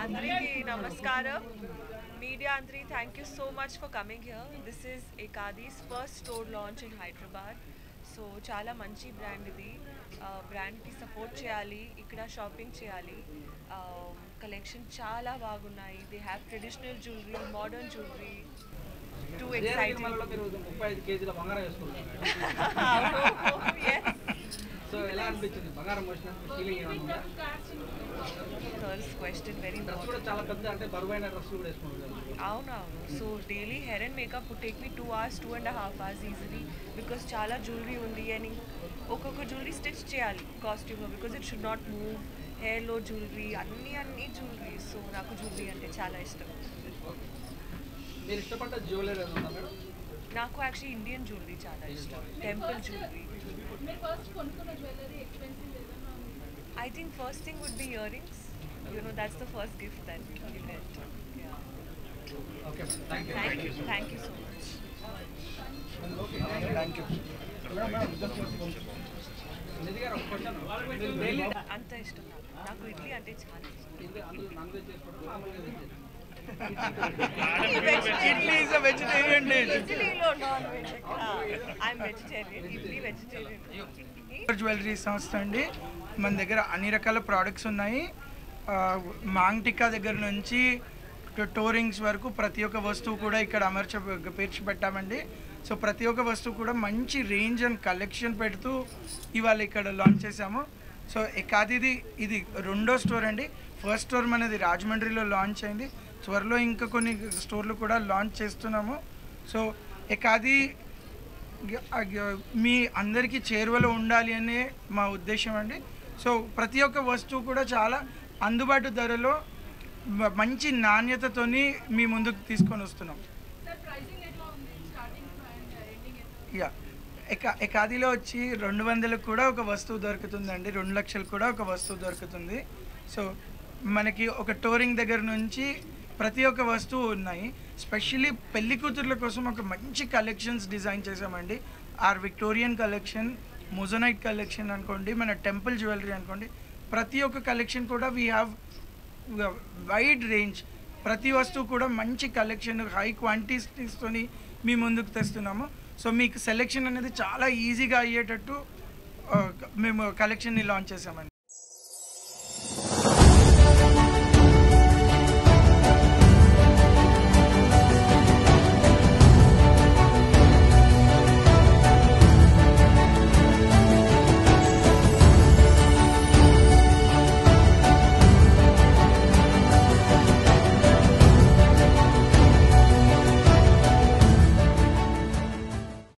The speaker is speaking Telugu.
Andriki Namaskaram. Media Andri, thank you so much for coming here. This is Ekadi's first store launch in Hyderabad. So చాలా మంచి బ్రాండ్ ఇది. బ్రాండ్కి సపోర్ట్ చేయాలి, ఇక్కడ షాపింగ్ చేయాలి. కలెక్షన్ చాలా బాగున్నాయి. They have traditional jewellery, modern jewellery. Two exciting. 35 కేజీల బంగారం వేసుకుంటున్నారు. సో ఎలా అనిపించింది బంగారం మోసిన ఫీలింగ్ ఏమన్నా? ఫస్ట్ క్వశ్చన్ వెరీ డ్రెస్ కూడా చాలా పెద్ద అంటే బరువైన డ్రెస్ కూడా వేసుకుంటున్నారు. అవునవును. So daily hair and makeup would take me 2 hours, 2.5 hours easily because చాలా జ్యువెలరీ ఉంది అని ఒక్కొక్క జ్యువెలరీ స్టిచ్ చేయాలి కాస్ట్యూమ్లో because it should not move. హెయిర్లో జ్యువెలరీ అన్ని జ్యువెలరీ. సో నాకు జ్యువెలరీ అంటే చాలా ఇష్టం. మీరు ఇష్టపడ్డ జ్యువెలరీ ఏదన్నా మేడం? నాకు యాక్చువల్లీ ఇండియన్ జ్యువెలరీ చాలా ఇష్టం. Temple jewellery. I think first thing would be earrings. You know, that's the first gift that you get. Yeah. Okay, thank you. Thank you so much. Thank you. నిధి గారు ఒక క్వశ్చన్. డైలీ అంత ఇష్టం నాకు ఇడ్లీ అంటే చాలా ఇష్టం. ఇది అందులో నాన్ వెజ్ చేసుకోవడం మామూలుగా veg. Idli is a vegetarian dish. ఇడ్లీలో non veg. I'm vegetarian. Idli vegetarian. Jewellery సంస్థ అండి. మన దగ్గర అన్ని రకాల ప్రోడక్ట్స్ ఉన్నాయి. మాంగ్ టిక్కా దగ్గర నుంచి టోరింగ్స్ వరకు ప్రతి ఒక్క వస్తువు కూడా ఇక్కడ పేర్చి పెట్టామండి. సో ప్రతి ఒక్క వస్తువు కూడా మంచి రేంజ్ అండ్ కలెక్షన్ పెడుతూ ఇవాళ ఇక్కడ లాంచ్ చేసాము. సో ఎకాదిది ఇది రెండో స్టోర్ అండి. ఫస్ట్ స్టోర్ మనది రాజమండ్రిలో లాంచ్ అయింది. త్వరలో ఇంకా కొన్ని స్టోర్లు కూడా లాంచ్ చేస్తున్నాము. సో ఎకాది మీ అందరికీ చేరువలో ఉండాలి అనే మా ఉద్దేశం అండి. సో ప్రతి ఒక్క వస్తువు కూడా చాలా అందుబాటు ధరలో మంచి నాణ్యతతోని మీ ముందుకు తీసుకొని వస్తున్నాం. యా ఎకాదిలో వచ్చి 200లకు కూడా ఒక వస్తువు దొరుకుతుందండి. 2 లక్షలు కూడా ఒక వస్తువు దొరుకుతుంది. సో మనకి ఒక టోరింగ్ దగ్గర నుంచి ప్రతి ఒక్క వస్తువు ఉన్నాయి. స్పెషల్లీ పెళ్లి కూతుర్ల కోసం ఒక మంచి కలెక్షన్స్ డిజైన్ చేసామండి. Our Victorian collection, moissanite collection అనుకోండి, మన టెంపుల్ జ్యువెలరీ అనుకోండి, ప్రతి ఒక్క కలెక్షన్ కూడా వీ హ్యావ్ వైడ్ రేంజ్. ప్రతి వస్తువు కూడా మంచి కలెక్షన్, హై క్వాంటిటీస్తో మీ ముందుకు తెస్తున్నాము. సో మీకు సెలెక్షన్ అనేది చాలా ఈజీగా అయ్యేటట్టు మేము కలెక్షన్ని లాంచ్ చేసామండి.